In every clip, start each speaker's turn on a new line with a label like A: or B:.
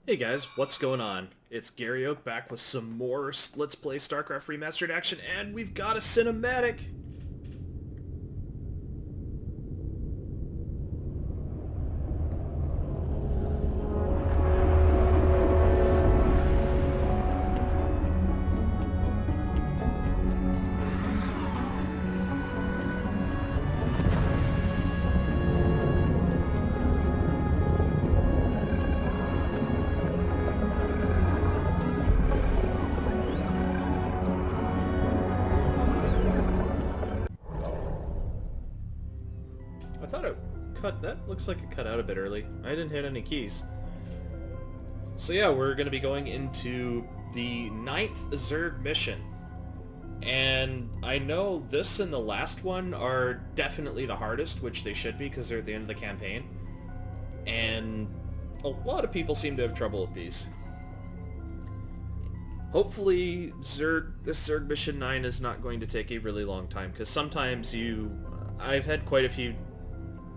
A: Hey guys, what's going on? It's Gary Oak back with some more Let's Play StarCraft Remastered action, and we've got a cinematic! I thought it cut... that looks like it cut out a bit early. I didn't hit any keys. So yeah, we're going to be going into the 9th Zerg mission. And I know this and the last one are definitely the hardest, which they should be because they're at the end of the campaign. And a lot of people seem to have trouble with these. Hopefully this Zerg Mission 9 is not going to take a really long time, because sometimes I've had quite a few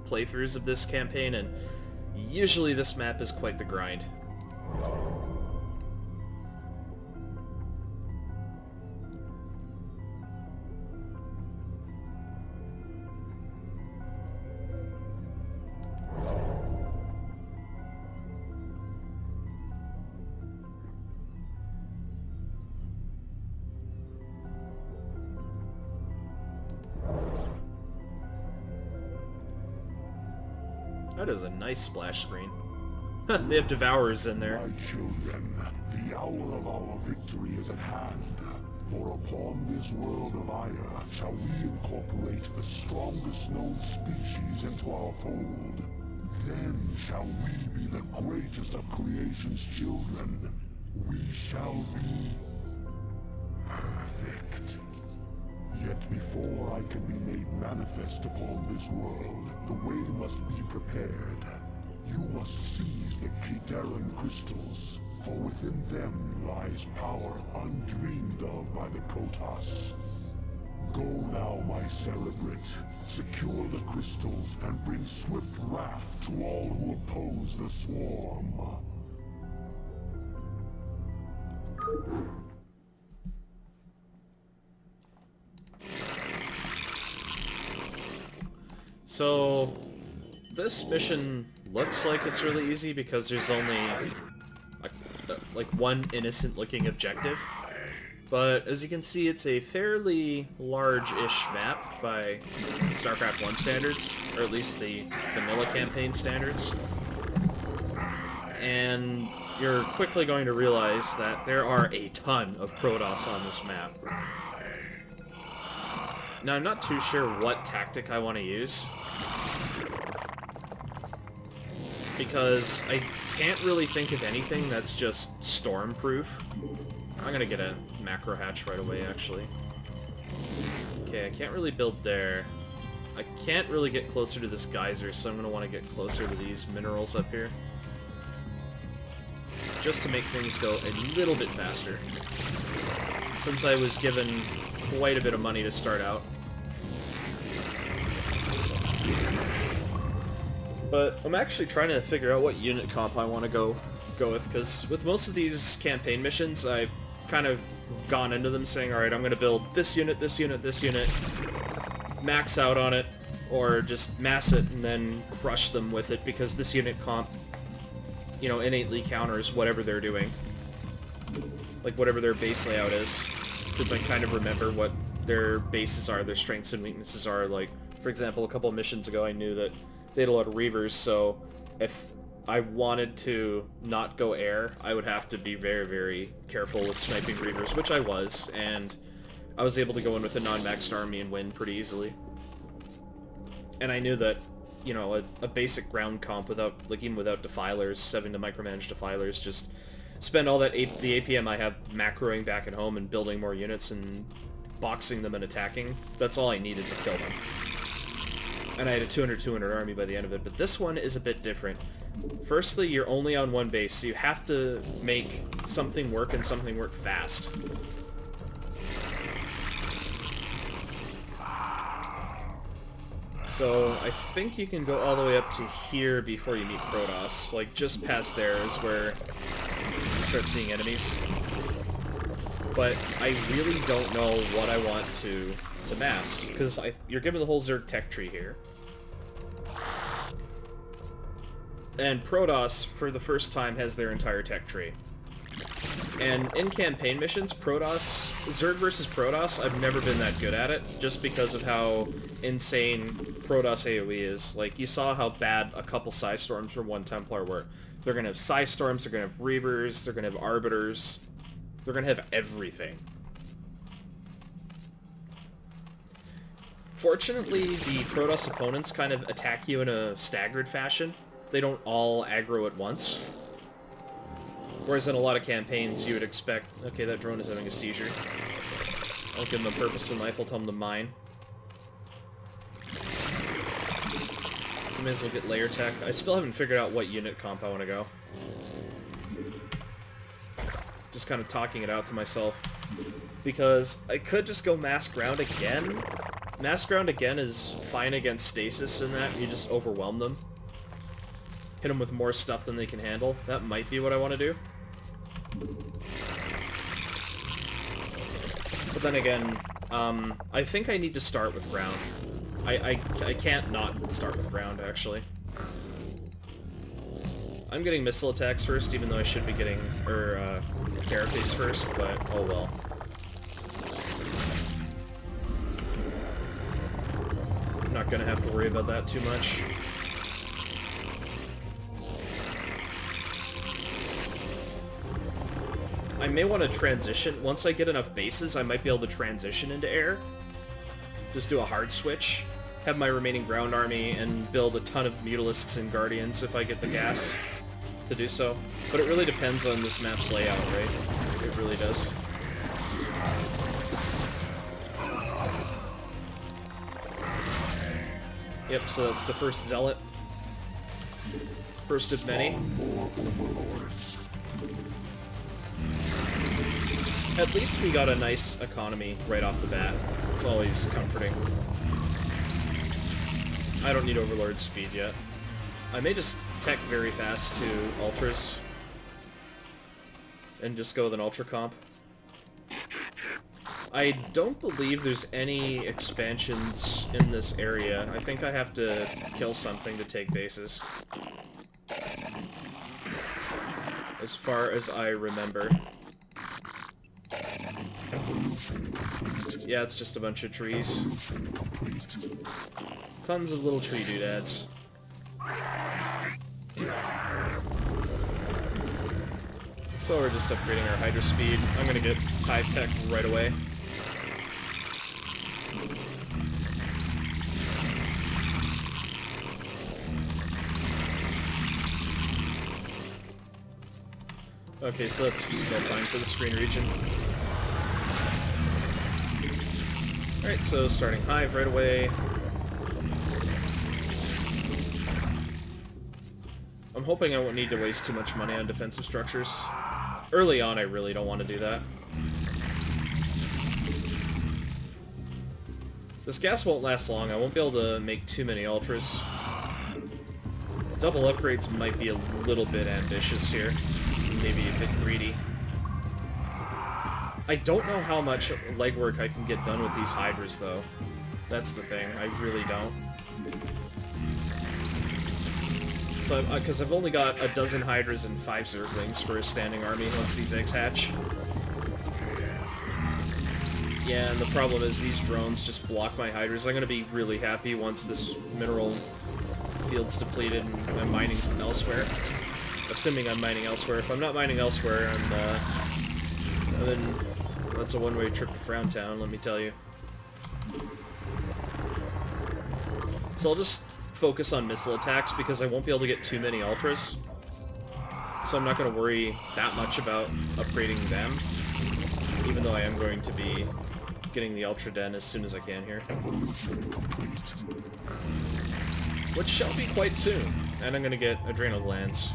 A: playthroughs of this campaign, and usually this map is quite the grind. That is a nice splash screen. They have Devourers in there.
B: My children, the hour of our victory is at hand. For upon this world of Ire shall we incorporate the strongest known species into our fold. Then shall we be the greatest of creation's children. We shall be perfect. Yet before I can be made manifest upon this world, the way must be prepared. You must seize the Kitaran crystals, for within them lies power undreamed of by the Kotas. Go now, my Cerebrate. Secure the crystals and bring swift wrath to all who oppose the swarm.
A: So, this mission looks like it's really easy because there's only like one innocent-looking objective. But as you can see, it's a fairly large-ish map by StarCraft 1 standards, or at least the vanilla campaign standards. And you're quickly going to realize that there are a ton of Protoss on this map. Now, I'm not too sure what tactic I want to use, because I can't really think of anything that's just storm-proof. I'm gonna get a macro hatch right away, actually. Okay, I can't really build there. I can't really get closer to this geyser, so I'm gonna want to get closer to these minerals up here, just to make things go a little bit faster, since I was given quite a bit of money to start out. But I'm actually trying to figure out what unit comp I want to go with, because with most of these campaign missions, I've kind of gone into them saying, alright, I'm going to build this unit, this unit, this unit, max out on it, or just mass it and then crush them with it, because this unit comp, you know, innately counters whatever they're doing. Like, whatever their base layout is. Because I kind of remember what their bases are, their strengths and weaknesses are. Like, for example, a couple of missions ago I knew that they had a lot of Reavers, so if I wanted to not go air, I would have to be very, very careful with sniping Reavers, which I was, and I was able to go in with a non-maxed army and win pretty easily. And I knew that, you know, a basic ground comp without, like, even without defilers, having to micromanage defilers, just spend all that the APM I have macroing back at home and building more units and boxing them and attacking. That's all I needed to kill them. And I had a 200 army by the end of it, but this one is a bit different. Firstly, you're only on one base, so you have to make something work and something work fast. So I think you can go all the way up to here before you meet Protoss. Like, just past there is where you start seeing enemies. But I really don't know what I want to mass, because you're given the whole Zorg tech tree here. And Protoss, for the first time, has their entire tech tree. And in campaign missions, Zorg versus Protoss, I've never been that good at it, just because of how insane Protoss AoE is. Like, you saw how bad a couple Psy Storms from one Templar were. They're gonna have Psy Storms, they're gonna have Reavers, they're gonna have Arbiters, they're gonna have everything. Fortunately, the Protoss opponents kind of attack you in a staggered fashion. They don't all aggro at once. Whereas in a lot of campaigns, you would expect... Okay, that drone is having a seizure. I'll give them a purpose in life, I'll tell them to mine. So may as well get layer tech. I still haven't figured out what unit comp I want to go. Just kind of talking it out to myself. Because I could just go mass ground again. Mass ground again is fine against stasis in that you just overwhelm them. Hit them with more stuff than they can handle. That might be what I want to do. But then again, I think I need to start with ground. I can't not start with ground, actually. I'm getting missile attacks first, even though I should be getting, carapace first, but oh well. I'm not gonna have to worry about that too much. I may want to transition. Once I get enough bases, I might be able to transition into air. Just do a hard switch. Have my remaining ground army and build a ton of Mutalisks and Guardians if I get the gas to do so. But it really depends on this map's layout, right? It really does. Yep, so that's the first Zealot. First of many. At least we got a nice economy right off the bat. It's always comforting. I don't need Overlord speed yet. I may just tech very fast to Ultras. And just go with an Ultra comp. I don't believe there's any expansions in this area. I think I have to kill something to take bases. As far as I remember. Yeah, it's just a bunch of trees. Tons of little tree doodads. So we're just upgrading our Hydra speed. I'm gonna get Hive Tech right away. Okay, so that's still fine for the screen region. Alright, so starting Hive right away. I'm hoping I won't need to waste too much money on defensive structures. Early on, I really don't want to do that. This gas won't last long. I won't be able to make too many Ultras. Double upgrades might be a little bit ambitious here. Maybe a bit greedy. I don't know how much legwork I can get done with these Hydras, though. That's the thing. I really don't. So, because I've only got a dozen Hydras and 5 Zerglings for a standing army once these eggs hatch. Yeah, and the problem is these drones just block my Hydras. I'm gonna be really happy once this mineral field's depleted and I'm mining elsewhere. Assuming I'm mining elsewhere. If I'm not mining elsewhere, then that's a one-way trip to Frowntown, let me tell you. So I'll just focus on missile attacks because I won't be able to get too many Ultras. So I'm not going to worry that much about upgrading them, even though I am going to be getting the Ultra Den as soon as I can here. Which shall be quite soon. And I'm going to get Adrenal Glands.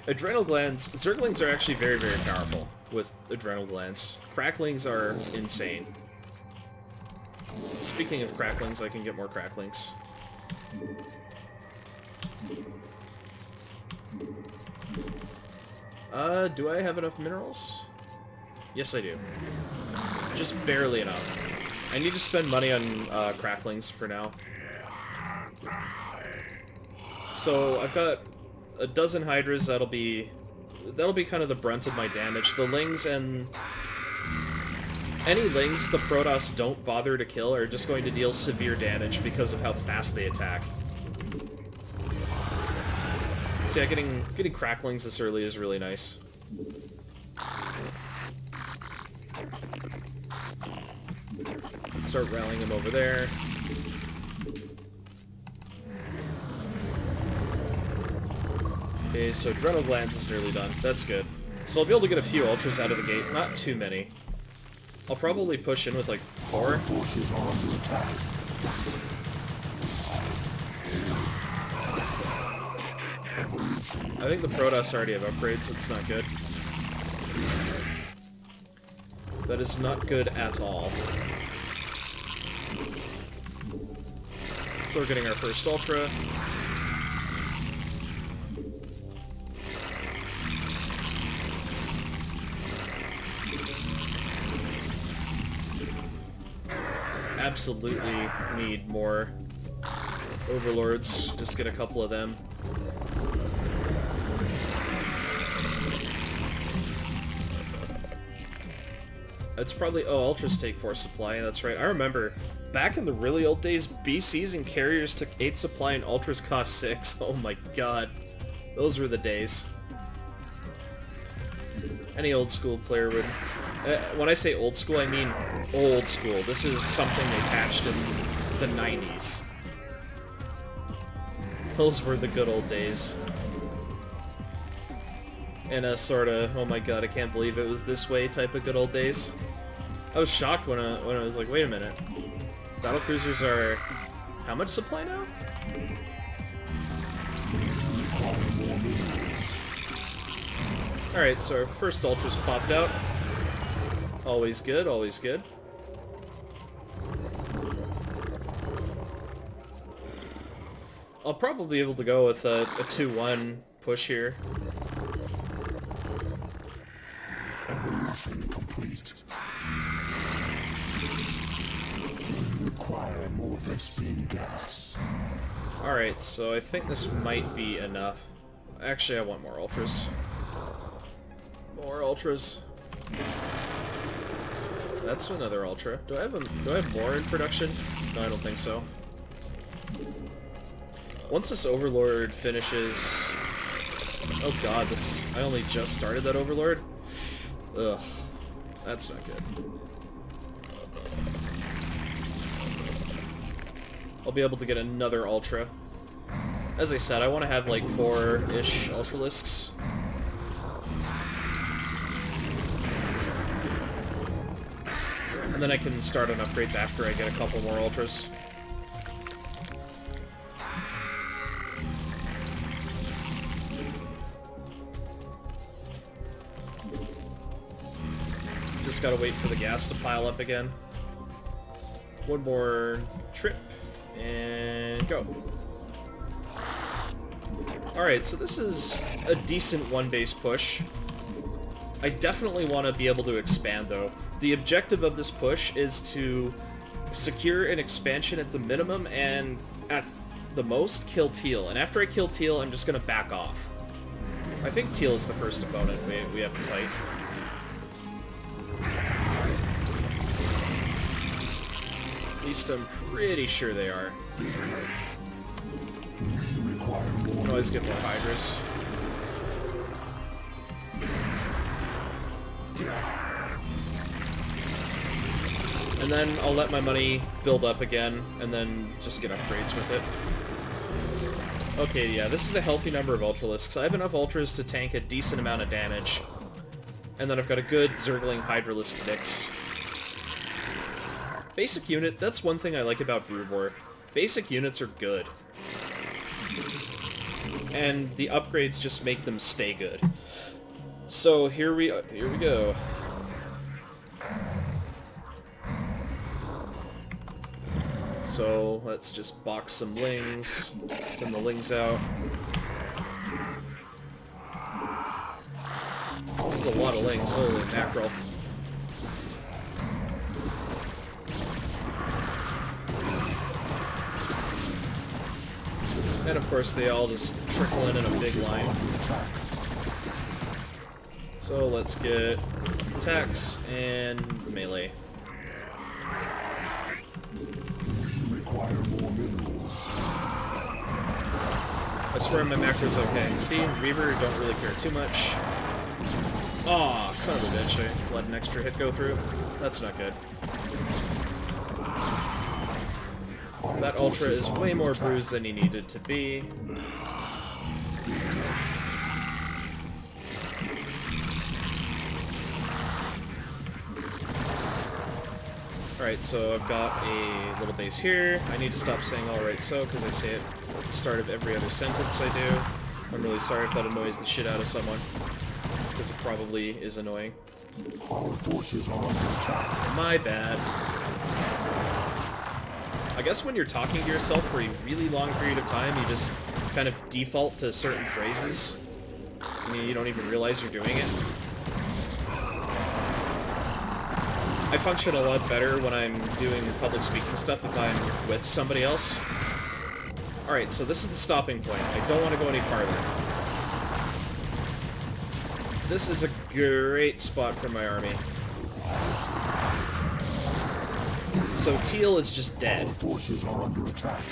A: Adrenal Glands, Zerglings are actually very, very powerful with Adrenal Glands. Cracklings are insane. speaking of cracklings, I can get more cracklings. Do I have enough minerals? Yes, I do. Just barely enough. I need to spend money on cracklings for now. So I've got a dozen hydras. That'll be kind of the brunt of my damage. The lings and any lings the Protoss don't bother to kill are just going to deal severe damage because of how fast they attack. So yeah, getting cracklings this early is really nice. Start rallying him over there. Okay, so adrenal glands is nearly done. That's good. So I'll be able to get a few ultras out of the gate. Not too many. I'll probably push in with like 4.
B: Forces are under attack.
A: I think the Protoss already have upgrades, so it's not good. That is not good at all. So we're getting our first Ultra. Absolutely need more Overlords. Just get a couple of them. That's probably... Oh, Ultras take 4 supply. That's right. I remember back in the really old days, BCs and carriers took 8 supply and Ultras cost 6. Oh my god. Those were the days. Any old school player would... when I say old school, I mean old school. This is something they patched in the 90s. Those were the good old days. In a sort of, oh my god, I can't believe it was this way type of good old days. I was shocked when I was like, wait a minute. Battlecruisers are... how much supply now? Alright, so our first Ultra's popped out. Always good, always good. I'll probably be able to go with a 2-1 push here.
B: Evolution complete. We require more Vespene gas.
A: Alright, so I think this might be enough. Actually, I want more Ultras. More Ultras. That's another Ultra. Do I have more in production? No, I don't think so. Once this Overlord finishes... Oh god, I only just started that Overlord? Ugh. That's not good. I'll be able to get another Ultra. As I said, I want to have like 4-ish Ultralisks. And then I can start on upgrades after I get a couple more Ultras. Just gotta wait for the gas to pile up again. One more trip, and go. Alright, so this is a decent one-base push. I definitely want to be able to expand, though. The objective of this push is to secure an expansion at the minimum, and at the most, kill Teal. And after I kill Teal, I'm just gonna back off. I think Teal is the first opponent we have to fight. At least I'm pretty sure they are. Can always get more Hydras. And then I'll let my money build up again, and then just get upgrades with it. Okay, yeah, this is a healthy number of Ultralisks. I have enough Ultras to tank a decent amount of damage. And then I've got a good Zergling Hydralisk mix. Basic unit, that's one thing I like about Brood War. Basic units are good. And the upgrades just make them stay good. So here we go. So let's just box some lings, send the lings out. This is a lot of lings, holy mackerel. And of course they all just trickle in a big line. So let's get attacks and melee.
B: Require more minerals.
A: I swear my macro's okay. See, Reaver don't really care too much. Aw, son of a bitch, I let an extra hit go through. That's not good. That Ultra is way more bruised than he needed to be. Alright, so I've got a little base here. I need to stop saying alright so, because I say it at the start of every other sentence I do. I'm really sorry if that annoys the shit out of someone, because it probably is annoying.
B: Our forces are under attack.
A: My bad. I guess when you're talking to yourself for a really long period of time, you just kind of default to certain phrases. I mean, you don't even realize you're doing it. I function a lot better when I'm doing public speaking stuff if I'm with somebody else. Alright, so this is the stopping point. I don't want to go any farther. This is a great spot for my army. So Teal is just dead.
B: Our forces are under attack.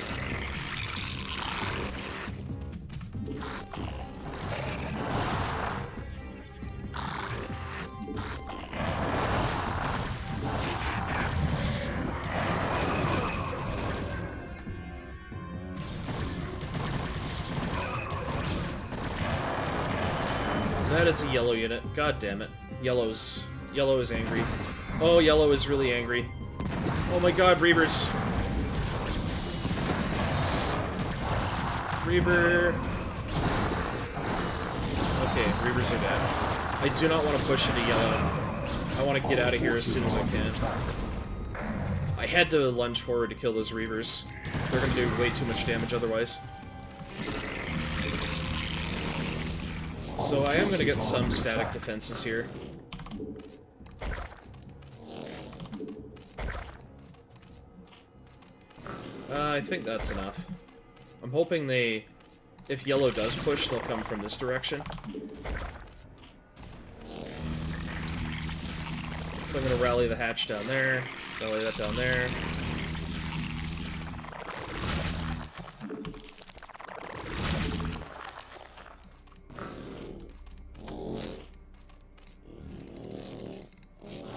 A: That is a yellow unit. God damn it. Yellow is angry. Oh, yellow is really angry. Oh my god, Reavers. Reaver. Okay, Reavers are dead. I do not want to push into yellow. I want to get out of here as soon as I can. I had to lunge forward to kill those Reavers. They're going to do way too much damage otherwise. So I am going to get some static defenses here. I think that's enough. I'm hoping they... If yellow does push, they'll come from this direction. So I'm going to rally the hatch down there, rally that down there.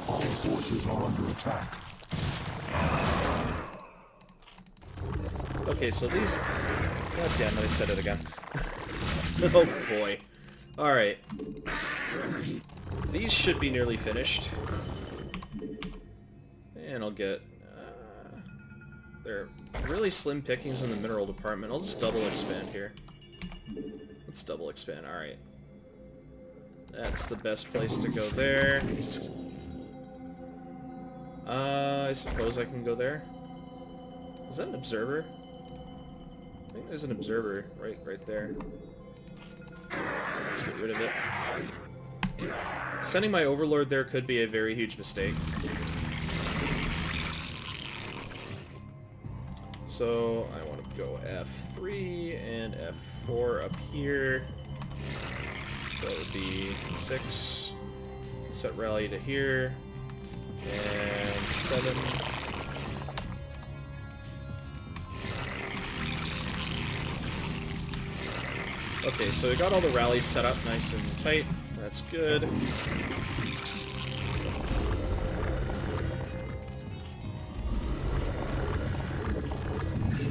B: Our forces are under attack.
A: Okay, so these... God damn it, I said it again. Oh boy. Alright. These should be nearly finished. And I'll get... they're really slim pickings in the mineral department. I'll just double expand here. Let's double expand, alright. That's the best place to go there. I suppose I can go there. Is that an observer? I think there's an observer right there. Let's get rid of it. Sending my overlord there could be a very huge mistake. So I want to go F3 and F4 up here. So it would be 6. Set rally to here. And 7. Okay, so we got all the rallies set up nice and tight. That's good.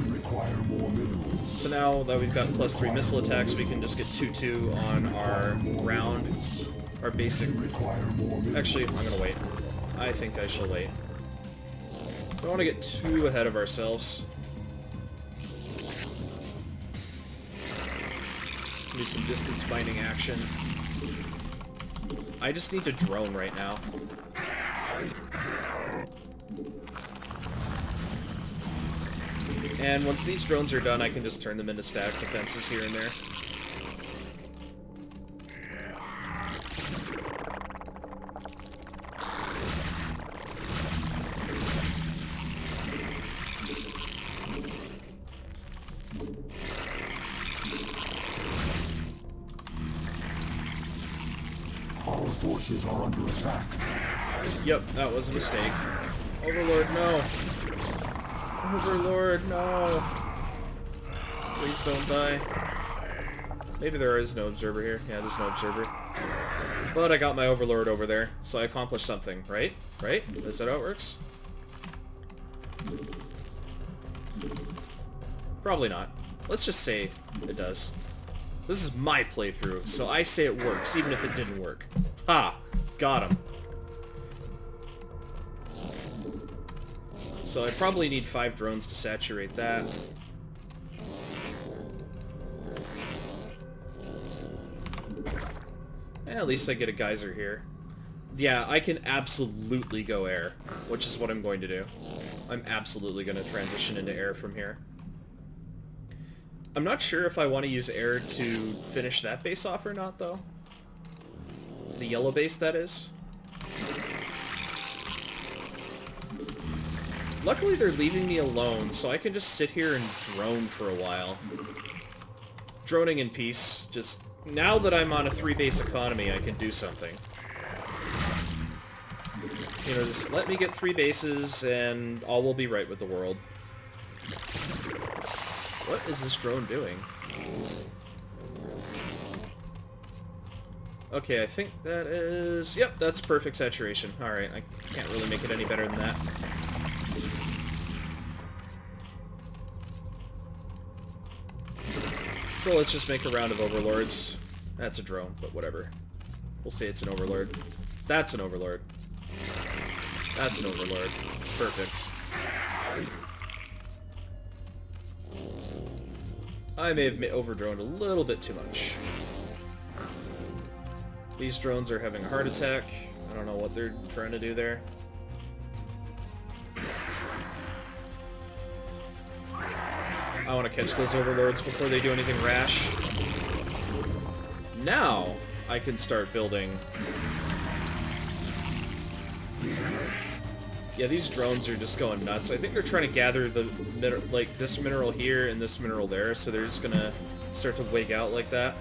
B: Require more minerals.
A: So now that we've got +3 missile attacks, we can just get 2-2 on our round, our basic...
B: Require more minerals.
A: Actually, I'm gonna wait. I think I shall wait. Don't want to get too ahead of ourselves. Do some distance binding action. I just need to drone right now. And once these drones are done, I can just turn them into static defenses here and there.
B: Our forces are under attack.
A: Yep, that was a mistake. Overlord, no! Overlord, no! Please don't die. Maybe there is no observer here. Yeah, there's no observer. But I got my Overlord over there, so I accomplished something, right? Right? Is that how it works? Probably not. Let's just say it does. This is my playthrough, so I say it works, even if it didn't work. Ha! Got him. So I probably need 5 drones to saturate that. At least I get a geyser here. Yeah, I can absolutely go air, which is what I'm going to do. I'm absolutely going to transition into air from here. I'm not sure if I want to use air to finish that base off or not, though. The yellow base, that is. Luckily, they're leaving me alone, so I can just sit here and drone for a while. Droning in peace. Just, now that I'm on a 3-base economy, I can do something. You know, just let me get 3 bases, and all will be right with the world. What is this drone doing? Okay, I think that is... Yep, that's perfect saturation. Alright, I can't really make it any better than that. So let's just make a round of overlords. That's a drone, but whatever. We'll say it's an overlord. That's an overlord. That's an overlord. Perfect. I may have overdroned a little bit too much. These drones are having a heart attack. I don't know what they're trying to do there. I want to catch those overlords before they do anything rash. Now I can start building. Yeah, these drones are just going nuts. I think they're trying to gather the like this mineral here and this mineral there, so they're just gonna start to wig out like that.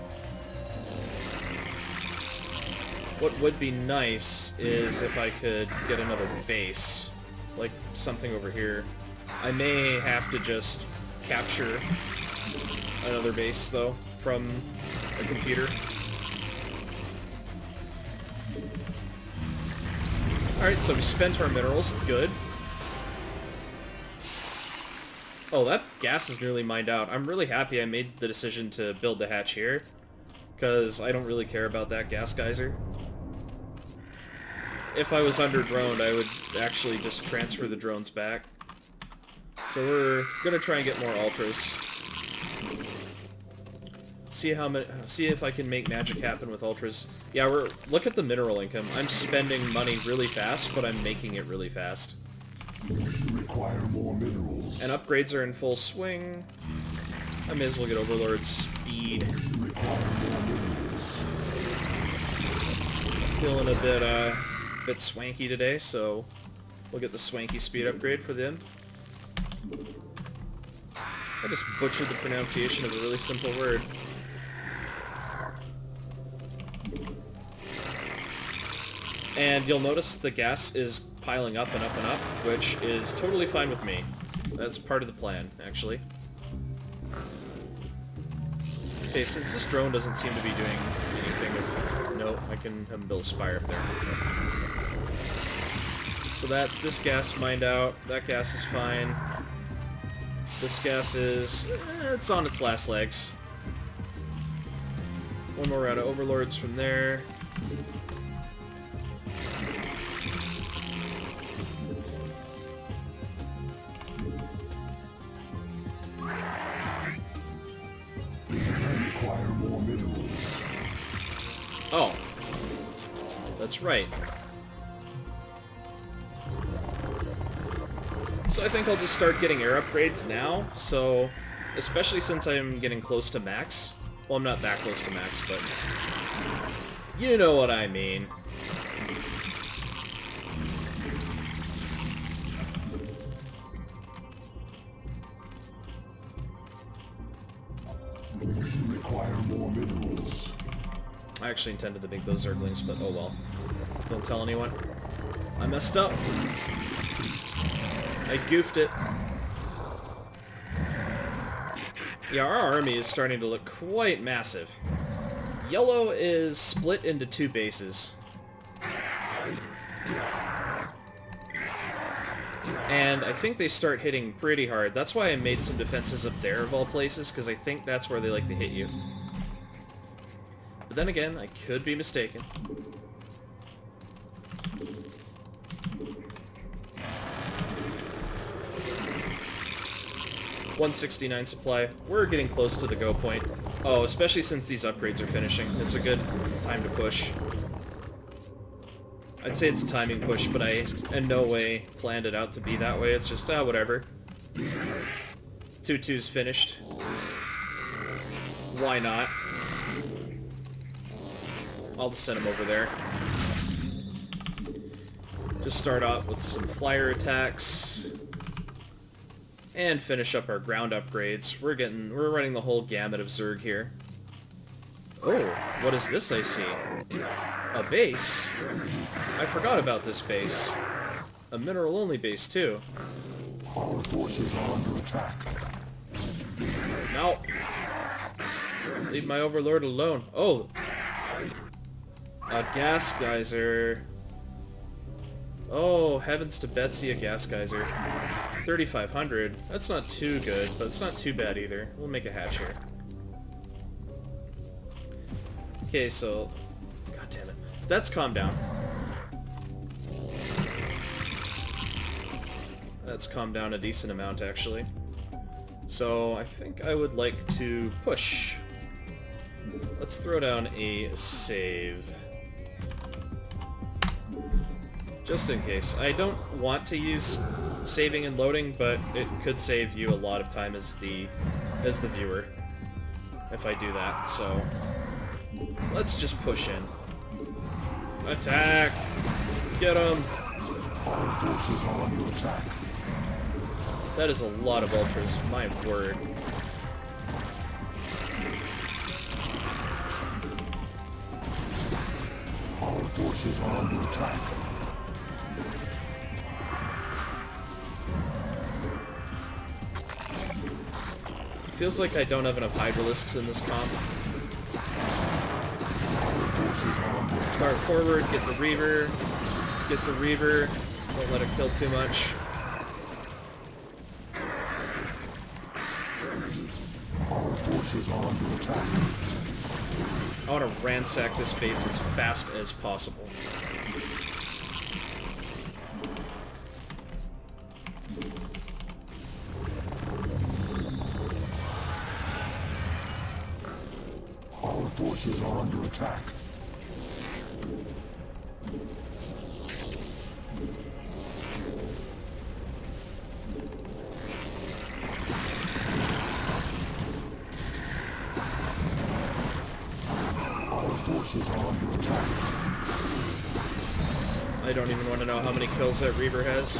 A: What would be nice is if I could get another base, like something over here. I may have to just capture another base, though, from a computer. Alright, so we spent our minerals. Good. Oh, that gas is nearly mined out. I'm really happy I made the decision to build the hatch here, because I don't really care about that gas geyser. If I was under-droned, I would actually just transfer the drones back. So we're gonna try and get more ultras. See if I can make magic happen with ultras. Yeah, look at the mineral income. I'm spending money really fast, but I'm making it really fast.
B: We require more minerals.
A: And upgrades are in full swing. I may as well get Overlord speed.
B: We require more minerals.
A: Feeling a bit swanky today, so we'll get the swanky speed upgrade for them. I just butchered the pronunciation of a really simple word. And you'll notice the gas is piling up and up and up, which is totally fine with me. That's part of the plan, actually. Okay, since this drone doesn't seem to be doing anything of... Nope, I can have him build a spire up there. So that's this gas mined out. That gas is fine. This gas is... it's on its last legs. One more round of overlords from there.
B: Require more minerals.
A: Oh. That's right. So I think I'll just start getting air upgrades now, so especially since I'm getting close to max. Well, I'm not that close to max, but you know what I mean.
B: We require more minerals.
A: I actually intended to make those Zerglings, but oh well. Don't tell anyone. I messed up. I goofed it. Yeah, our army is starting to look quite massive. Yellow is split into 2 bases. And I think they start hitting pretty hard. That's why I made some defenses up there of all places, because I think that's where they like to hit you. But then again, I could be mistaken. $169 supply. We're getting close to the go point. Oh, especially since these upgrades are finishing. It's a good time to push. I'd say it's a timing push, but I in no way planned it out to be that way. It's just, whatever. 2-2's finished. Why not? I'll just send him over there. Just start out with some flyer attacks. And finish up our ground upgrades. We're running the whole gamut of Zorg here. Oh, what is this I see? A base? I forgot about this base. A mineral-only base, too.
B: Our forces are under attack.
A: No. Leave my overlord alone. Oh. A gas geyser. Oh, heavens to Betsy, a gas geyser. 3,500. That's not too good, but it's not too bad either. We'll make a hatch here. Okay, so... God damn it. That's calmed down. That's calmed down a decent amount, actually. So, I think I would like to push. Let's throw down a save. Just in case. I don't want to use saving and loading, but it could save you a lot of time as the viewer if I do that, so let's just push in. Attack! Get him!
B: Our forces are under attack.
A: That is a lot of ultras, my word.
B: Our forces are under attack.
A: Feels like I don't have enough Hydralisks in this comp. Start forward, get the Reaver. Get the Reaver. Don't let it kill too much.
B: Our forces are under attack.
A: I want to ransack this base as fast as possible.
B: Our forces are under attack. Our forces are under attack.
A: I don't even want to know how many kills that Reaver has.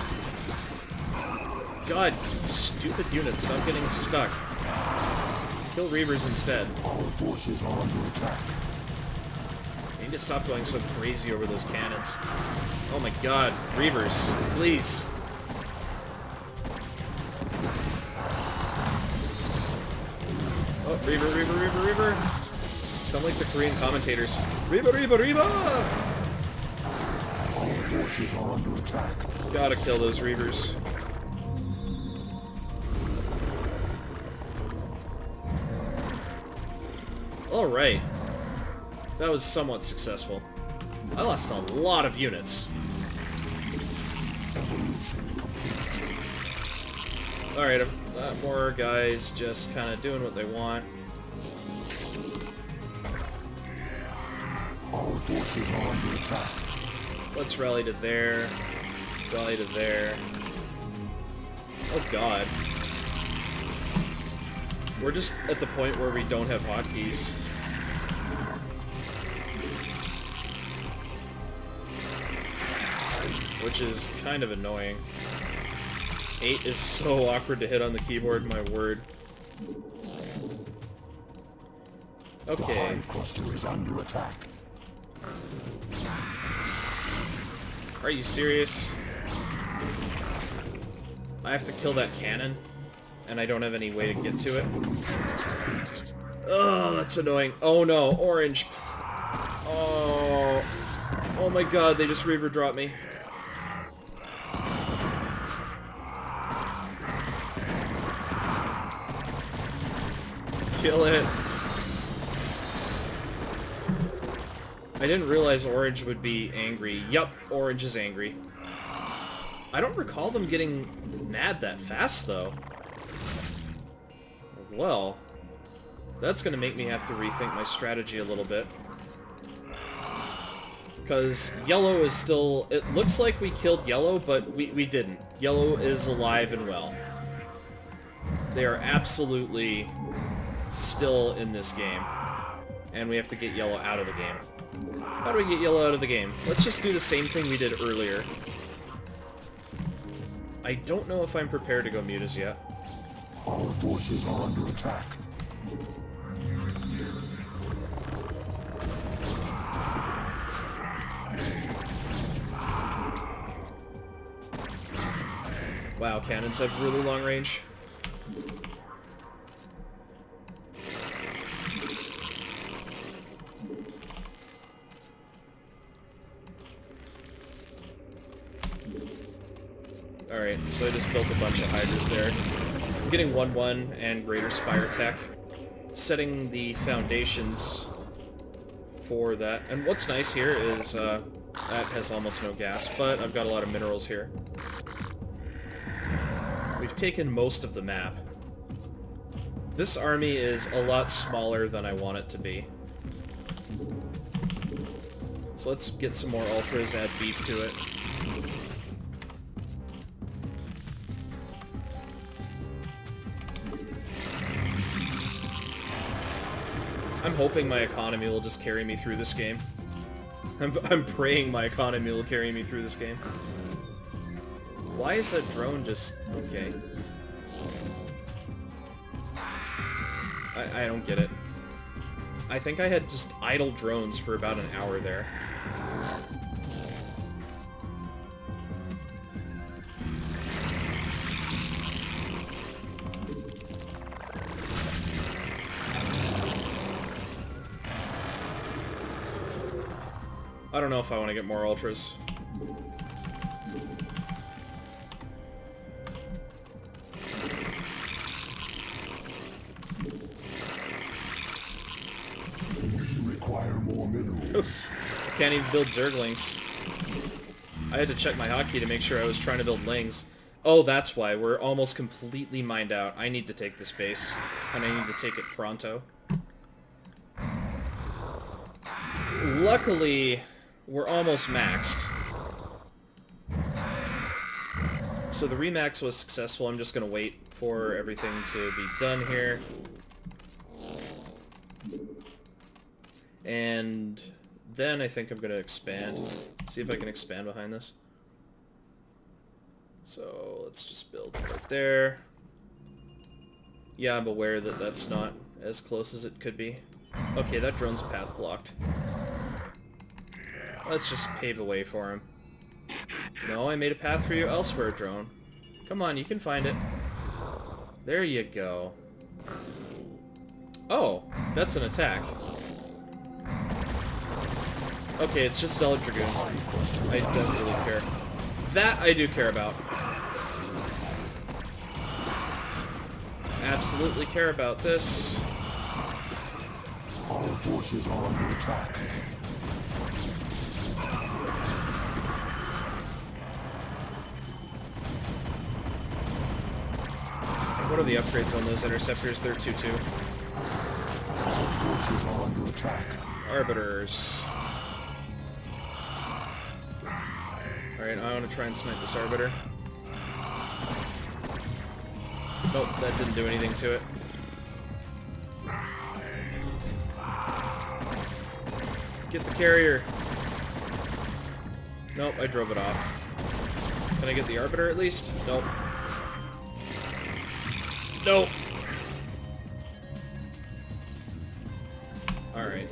A: God, stupid units, stop getting stuck. Kill Reavers instead.
B: Our forces are under attack.
A: I need to stop going so crazy over those cannons. Oh my god, Reavers, please. Oh, Reaver, Reaver, Reaver, Reaver. Sound like the Korean commentators. Reaver, Reaver, Reaver!
B: Our forces are under attack.
A: Gotta kill those Reavers. Alright. That was somewhat successful. I lost a lot of units. Alright, more guys just kind of doing what they want.
B: Our forces are under attack.
A: Let's rally to there. Rally to there. Oh god. We're just at the point where we don't have hotkeys. Which is kind of annoying. 8 is so awkward to hit on the keyboard, my word. Okay.
B: The hive cluster is under attack.
A: Are you serious? I have to kill that cannon, and I don't have any way to get to it. Oh, that's annoying. Oh no, orange. Oh. Oh my god, they just Reaver dropped me. Kill it. I didn't realize orange would be angry. Yup, orange is angry. I don't recall them getting mad that fast, though. Well, that's gonna make me have to rethink my strategy a little bit. Because yellow is still... It looks like we killed yellow, but we didn't. Yellow is alive and well. They are absolutely still in this game. And we have to get yellow out of the game. How do we get yellow out of the game? Let's just do the same thing we did earlier. I don't know if I'm prepared to go mutas yet.
B: Our forces are under attack.
A: Wow, cannons have really long range. Alright, so I just built a bunch of Hydras there. I'm getting 1-1 and Greater Spire Tech, setting the foundations for that. And what's nice here is that has almost no gas, but I've got a lot of minerals here. We've taken most of the map. This army is a lot smaller than I want it to be. So let's get some more ultras, add beef to it. I'm hoping my economy will just carry me through this game. I'm praying my economy will carry me through this game. Why is that drone just... okay. I don't get it. I think I had just idle drones for about an hour there. I don't know if I want to get more ultras.
B: We require more minerals.
A: I can't even build Zerglings. I had to check my hotkey to make sure I was trying to build Lings. Oh, that's why. We're almost completely mined out. I need to take this base, and I need to take it pronto. Luckily, we're almost maxed. So the remax was successful. I'm just going to wait for everything to be done here. And then I think I'm going to expand. See if I can expand behind this. So let's just build right there. Yeah, I'm aware that that's not as close as it could be. Okay, that drone's path blocked. Let's just pave a way for him. No, I made a path for you elsewhere, drone. Come on, you can find it. There you go. Oh, that's an attack. Okay, it's just Zealot Dragoon. I don't really care. That I do care about. Absolutely care about this.
B: Our forces are under attack.
A: What are the upgrades on those interceptors? They're 2-2.
B: Our forces are under attack.
A: Arbiters. Alright, I want to try and snipe this Arbiter. Nope, that didn't do anything to it. Get the carrier. Nope, I drove it off. Can I get the Arbiter at least? Nope. Nope. Alright.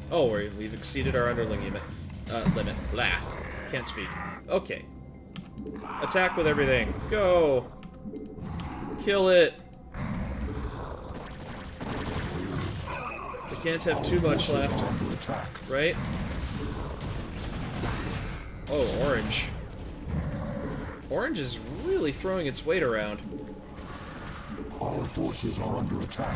A: Oh, we've exceeded our underling limit. Blah. Can't speak. Okay. Attack with everything. Go! Kill it! We can't have too much left. Right? Oh, orange. Orange is really throwing its weight around.
B: Our forces are under attack.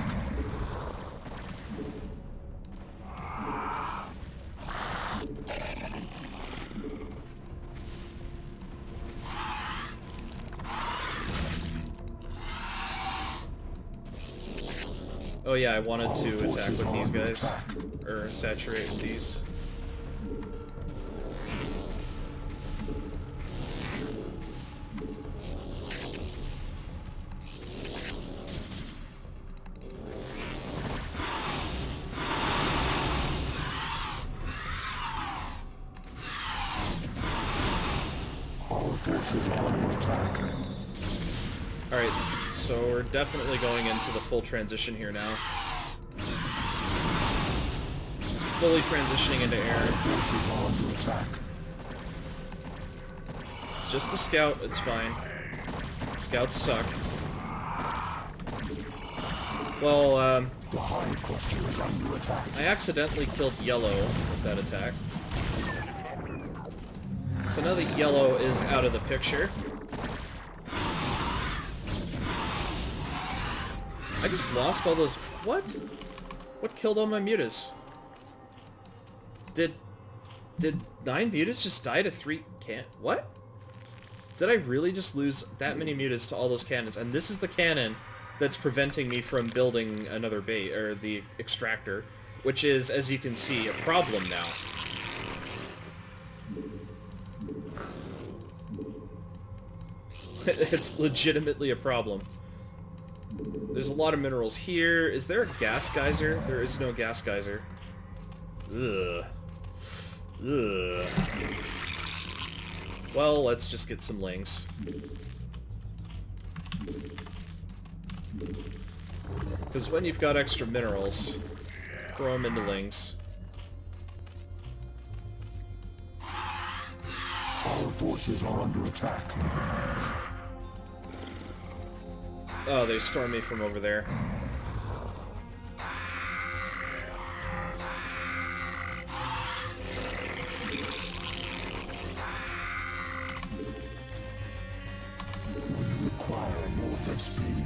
A: Oh yeah, I wanted to attack with these guys. Or saturate with these. Alright, so we're definitely going into the full transition here now. Fully transitioning into air. It's just a scout, it's fine. Scouts suck. Well, I accidentally killed yellow with that attack. So now that yellow is out of the picture, I just lost all those... What? What killed all my mutas? Did 9 mutas just die to 3 What? Did I really just lose that many mutas to all those cannons? And this is the cannon that's preventing me from building another bait, or the extractor, which is, as you can see, a problem now. It's legitimately a problem. There's a lot of minerals here. Is there a gas geyser? There is no gas geyser. Ugh. Ugh. Well, let's just get some lings. Because when you've got extra minerals, throw them into lings.
B: Our forces are under attack.
A: Oh, they stormed me from over there.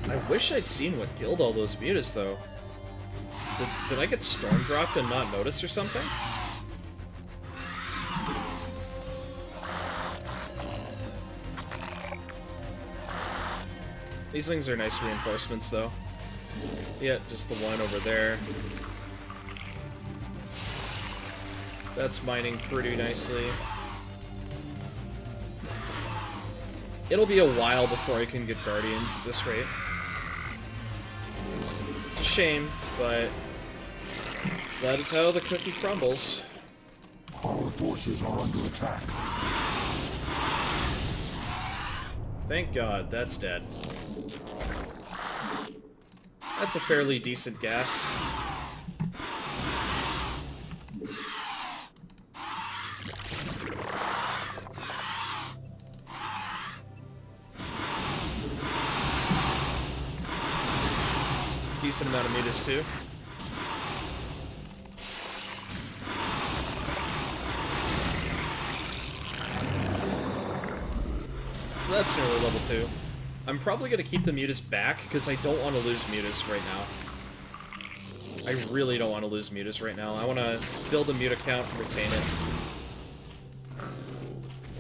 A: I wish I'd seen what killed all those mutas, though. Did I get storm dropped and not notice or something? These things are nice reinforcements, though. Yeah, just the one over there. That's mining pretty nicely. It'll be a while before I can get Guardians at this rate. It's a shame, but that is how the cookie crumbles.
B: Our forces are under attack.
A: Thank God, that's dead. That's a fairly decent gas. Decent amount of mutas too. So that's nearly level 2. I'm probably going to keep the mutas back, because I don't want to lose mutas right now. I really don't want to lose mutas right now. I want to build a muta count and retain it.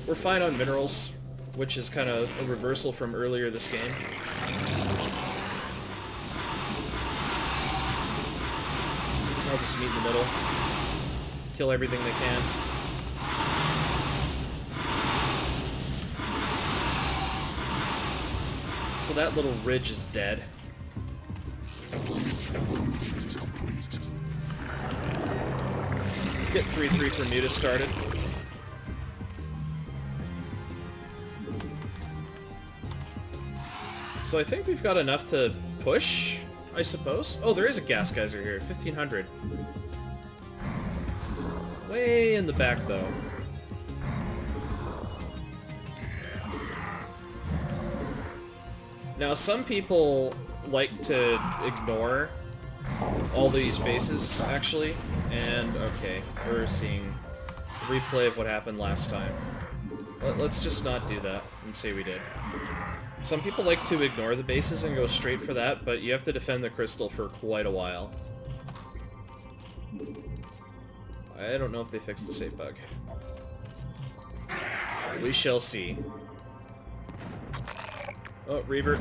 A: We're fine on minerals, which is kind of a reversal from earlier this game. I'll just meet in the middle. Kill everything they can. So that little ridge is dead. Get 3-3 for Muta started. So I think we've got enough to push, I suppose. Oh, there is a gas geyser here, 1500. Way in the back, though. Now, some people like to ignore all these bases, actually, and okay, we're seeing a replay of what happened last time. Let's just not do that and say we did. Some people like to ignore the bases and go straight for that, but you have to defend the crystal for quite a while. I don't know if they fixed the save bug. We shall see. Oh, Reaver.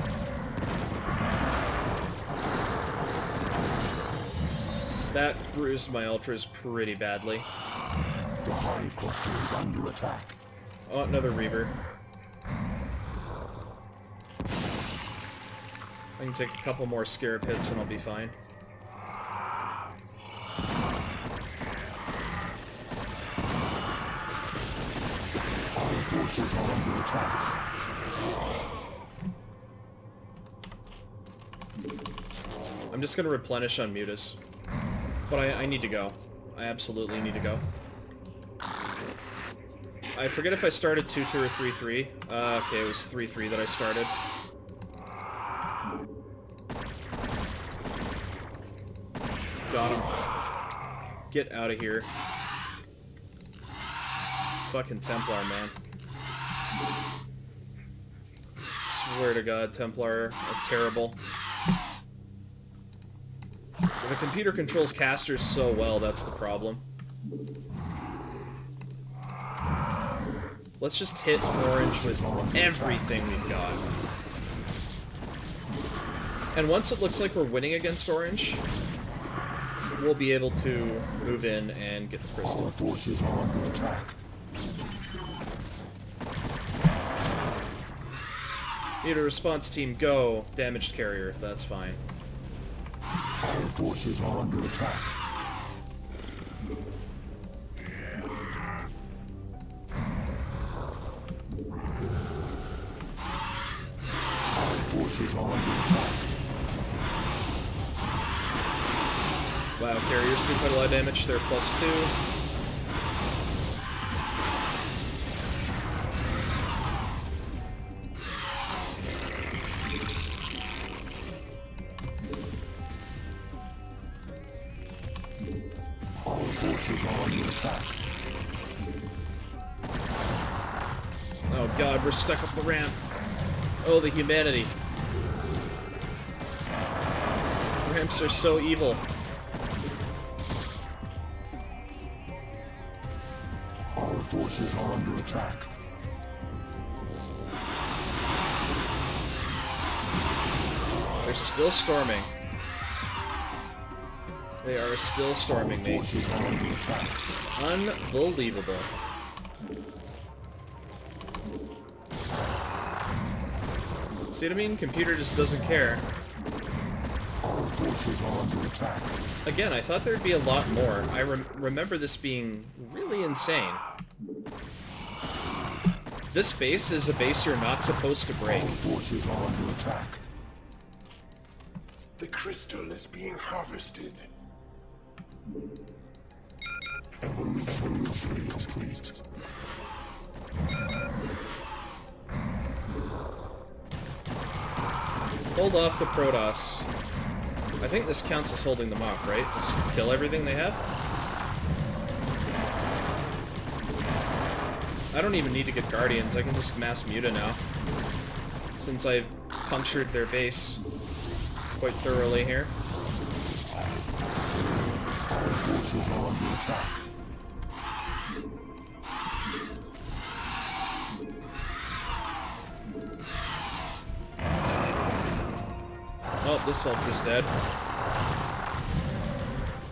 A: That bruised my ultras pretty badly.
B: The hive cluster is under attack.
A: Oh, another Reaver. I can take a couple more Scarab hits and I'll be fine.
B: Our forces are under attack.
A: I'm just gonna replenish on Mutas. But I need to go. I absolutely need to go. I forget if I started 2-2 or 3-3. Okay, it was 3-3 that I started. Got him. Get out of here. Fucking Templar, man. Swear to God, Templar are terrible. The computer controls casters so well, that's the problem. Let's just hit orange with everything we've got. And once it looks like we're winning against orange, we'll be able to move in and get the crystal.
B: Our forces are under attack.
A: Need a response team, go. Damaged carrier, that's fine.
B: Our forces are under attack. Our forces are under attack.
A: Wow, carriers do quite a lot of damage. They're +2.
B: Our forces are under attack.
A: Oh god, we're stuck up the ramp. Oh, the humanity. Ramps are so evil.
B: Our forces are under attack.
A: They're still storming. They are still storming me.
B: Forces are under attack.
A: Unbelievable. See what I mean? Computer just doesn't care.
B: Our forces are under attack.
A: Again, I thought there'd be a lot more. I remember this being really insane. This base is a base you're not supposed to break.
B: Our forces are under attack.
C: The crystal is being harvested.
B: Evolution complete.
A: Hold off the Protoss. I think this counts as holding them off, right? Just kill everything they have? I don't even need to get Guardians, I can just mass Muta now. Since I've punctured their base quite thoroughly here.
B: Our forces are under attack.
A: Oh, this Ultra's dead.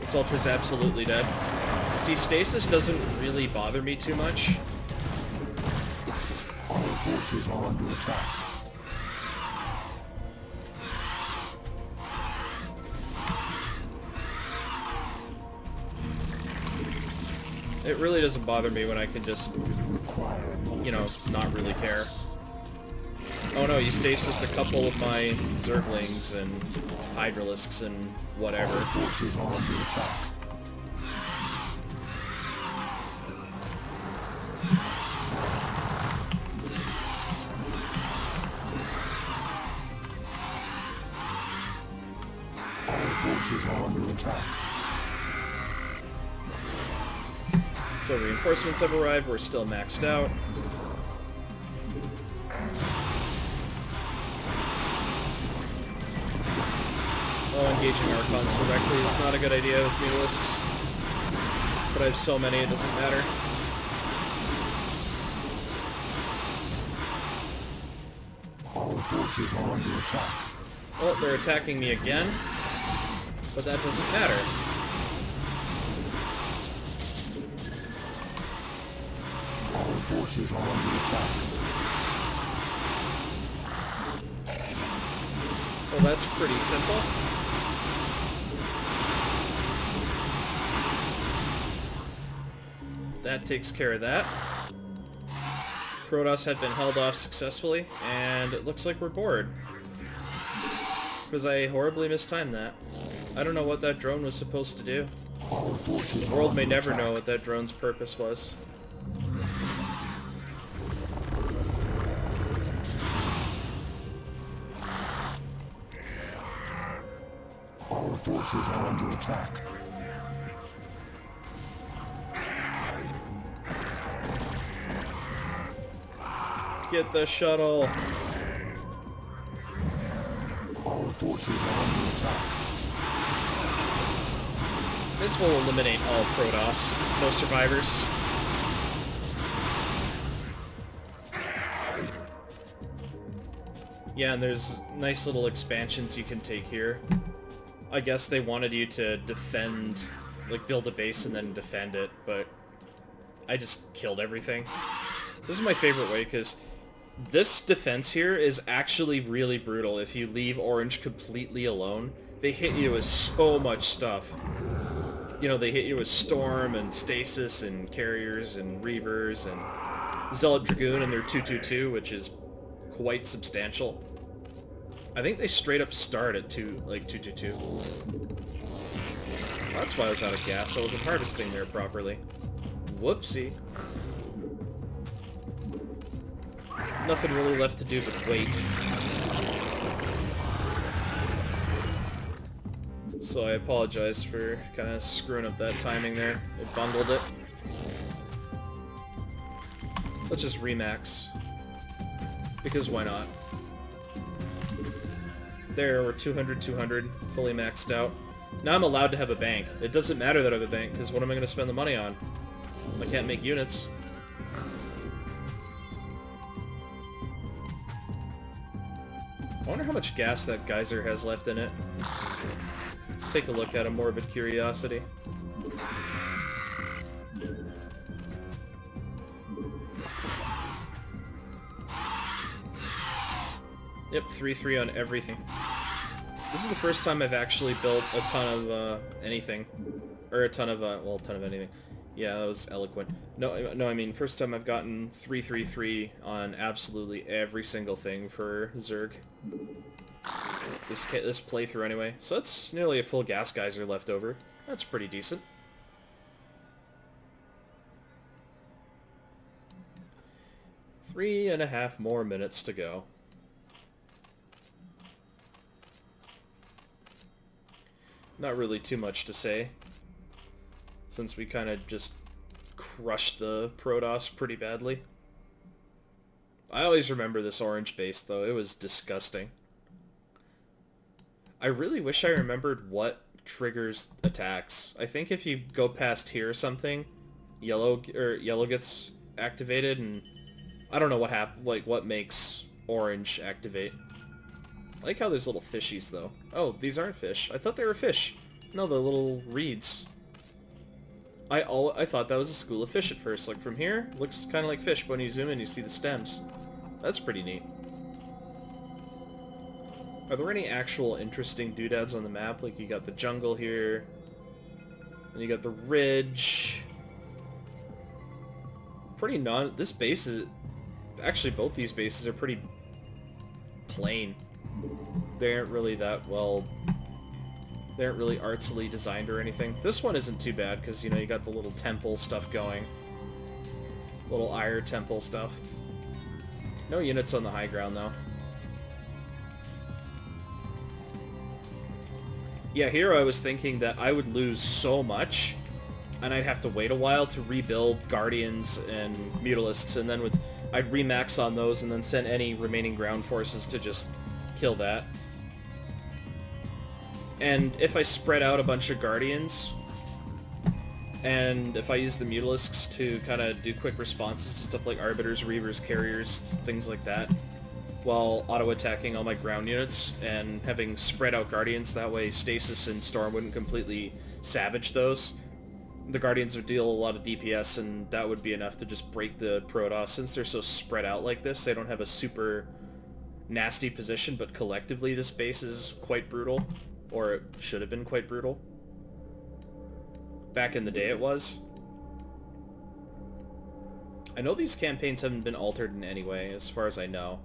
A: This Ultra's absolutely dead. See, stasis doesn't really bother me too much.
B: Our forces are under attack.
A: It really doesn't bother me when I can just, you know, not really care. Oh no, you stasised a couple of my Zerglings and Hydralisks and whatever.
B: Forces are under attack. Our forces are under attack.
A: So reinforcements have arrived, we're still maxed out. Oh, engaging Archons directly is not a good idea with Mutalisks. But I have so many, it doesn't matter.
B: Our forces are under attack.
A: Oh, they're attacking me again. But that doesn't matter.
B: Our forces are under attack.
A: Well, that's pretty simple. That takes care of that. Protoss had been held off successfully, and it looks like we're bored. Because I horribly mistimed that. I don't know what that drone was supposed to do. The world may never know what that drone's purpose was.
B: Our forces are under attack.
A: Get the shuttle!
B: Our forces are under attack.
A: This will eliminate all Protoss. No survivors. Yeah, and there's nice little expansions you can take here. I guess they wanted you to defend, like build a base and then defend it, but I just killed everything. This is my favorite way, because this defense here is actually really brutal if you leave Orange completely alone. They hit you with so much stuff. You know, they hit you with Storm and Stasis and Carriers and Reavers and Zealot Dragoon and their 222, which is quite substantial. I think they straight up start at 222. Well, that's why I was out of gas. I wasn't harvesting there properly. Whoopsie. Nothing really left to do but wait. So I apologize for kind of screwing up that timing there. It bungled it. Let's just remax. Because why not? There, we're 200, 200, fully maxed out. Now I'm allowed to have a bank. It doesn't matter that I have a bank, because what am I going to spend the money on? I can't make units. I wonder how much gas that geyser has left in it. Let's take a look at a morbid curiosity. Yep, 3-3 on everything. This is the first time I've actually built a ton of anything. Or a ton of, well, a ton of anything. Yeah, that was eloquent. No, I mean, first time I've gotten 3-3-3 on absolutely every single thing for Zerg. This playthrough anyway. So that's nearly a full gas geyser left over. That's pretty decent. Three and a half more minutes to go. Not really too much to say, since we kind of just crushed the Protoss pretty badly. I always remember this orange base, though. It was disgusting. I really wish I remembered what triggers attacks. I think if you go past here or something, yellow gets activated, and I don't know what makes orange activate. I like how there's little fishies, though. Oh, these aren't fish. I thought they were fish. No, they're little reeds. I thought that was a school of fish at first. Like, from here, looks kind of like fish, but when you zoom in, you see the stems. That's pretty neat. Are there any actual interesting doodads on the map? Like, you got the jungle here, and you got the ridge, pretty this base is... Actually, both these bases are pretty plain. They aren't really that well... They aren't really artsily designed or anything. This one isn't too bad, because, you know, you got the little temple stuff going. Little Ire temple stuff. No units on the high ground, though. Yeah, here I was thinking that I would lose so much, and I'd have to wait a while to rebuild Guardians and Mutalisks, and then I'd remax on those and then send any remaining ground forces to just kill that. And if I spread out a bunch of Guardians, and if I use the Mutalisks to kind of do quick responses to stuff like Arbiters, Reavers, Carriers, things like that, while auto-attacking all my ground units, and having spread out Guardians, that way Stasis and Storm wouldn't completely savage those. The Guardians would deal a lot of DPS, and that would be enough to just break the Protoss. Since they're so spread out like this, they don't have a super nasty position, but collectively this base is quite brutal. Or it should have been quite brutal. Back in the day it was. I know these campaigns haven't been altered in any way, as far as I know.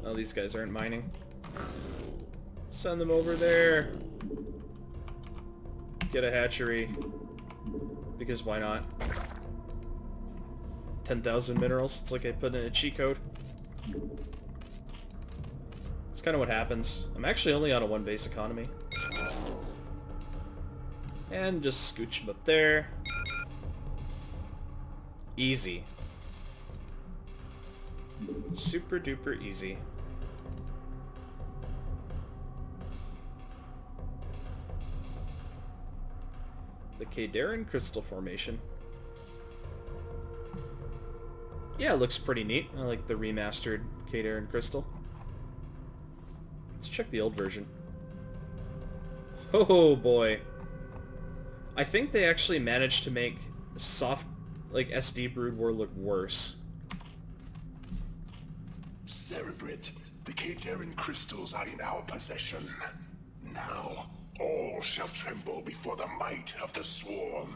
A: Oh, these guys aren't mining. Send them over there. Get a hatchery. Because why not? 10,000 minerals. It's like I put in a cheat code. It's kind of what happens. I'm actually only on a one base economy. And just scooch them up there. Easy. Super duper easy. The Kadarin Crystal Formation. Yeah, it looks pretty neat. I like the remastered Kadarin Crystal. Let's check the old version. Oh boy. I think they actually managed to make soft, like, SD Brood War look worse.
C: Cerebrate, the Kadarin crystals are in our possession. Now, all shall tremble before the might of the Swarm.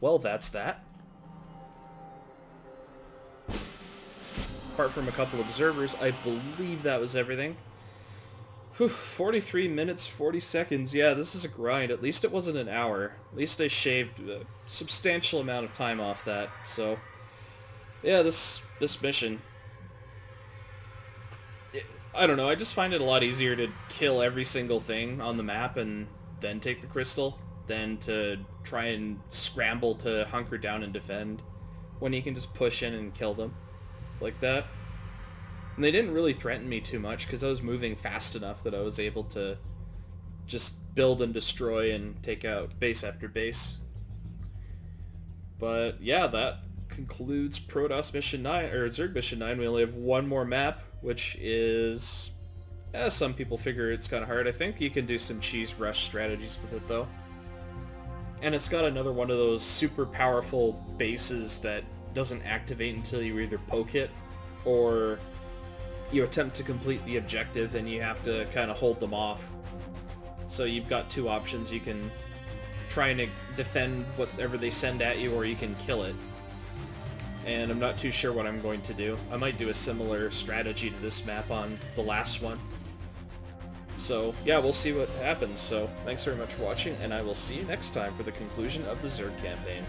A: Well, that's that. Apart from a couple observers, I believe that was everything. Whew, 43 minutes, 40 seconds. Yeah, this is a grind. At least it wasn't an hour. At least I shaved a substantial amount of time off that. So, yeah, this mission... I don't know, I just find it a lot easier to kill every single thing on the map and then take the crystal than to try and scramble to hunker down and defend when you can just push in and kill them like that. And they didn't really threaten me too much because I was moving fast enough that I was able to just build and destroy and take out base after base. But yeah, that concludes Protoss Mission 9, or Zerg Mission 9. We only have one more map, which is... some people figure it's kind of hard. I think you can do some cheese rush strategies with it, though. And it's got another one of those super powerful bases that doesn't activate until you either poke it, or you attempt to complete the objective and you have to kind of hold them off. So you've got two options. You can try and defend whatever they send at you, or you can kill it. And I'm not too sure what I'm going to do. I might do a similar strategy to this map on the last one. So, yeah, we'll see what happens. So, thanks very much for watching, and I will see you next time for the conclusion of the Zerg campaign.